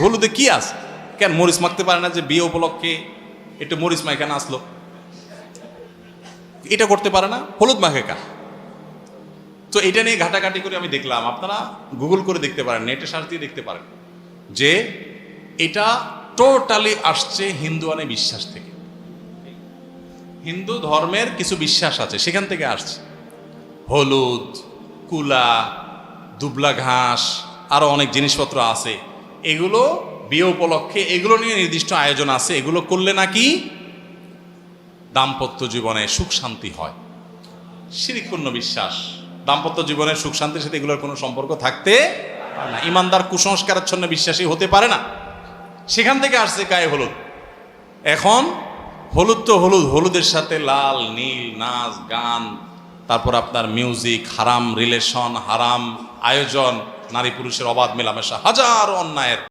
হলুদে কি আছে? কেন মরিচ মাখতে পারে না যে বিয়ে উপলক্ষে একটু মরিচ মাখা না আসলো? এটা করতে পারে না, হলুদ মাখে কা? তো এটা নিয়ে ঘাটাঘাটি করে আমি দেখলাম, আপনারা গুগল করে দেখতে পারেন, নেটে সার্চ দিয়ে দেখতে পারেন, যে এটা টোটালি আসছে হিন্দুয়ানি বিশ্বাস থেকে। হিন্দু ধর্মের কিছু বিশ্বাস আছে, সেখান থেকে আসছে। হলুদ, কুলা, দুবলা ঘাস, আরো অনেক জিনিসপত্র আছে, এগুলো বিয়ে উপলক্ষে এগুলো নিয়ে নির্দিষ্ট আয়োজন আছে, এগুলো করলে নাকি দাম্পত্য জীবনে সুখ শান্তি হয়। শিরকপূর্ণ বিশ্বাস। দাম্পত্য জীবনের সুখ শান্তির সাথে এগুলোর কোনো সম্পর্ক থাকতে পারে না। ইমানদার কুসংস্কারাচ্ছন্ন বিশ্বাসী হতে পারে না। সেখান থেকে আসছে গায়ে হলুদ। এখন হলুদ তো হলুদ, হলুদের সাথে লাল নীল নাচ গান, তারপর আপনার মিউজিক, হারাম রিলেশন, হারাম আয়োজন, নারী পুরুষের অবাধ মেলামেশা, হাজার অন্যায়ের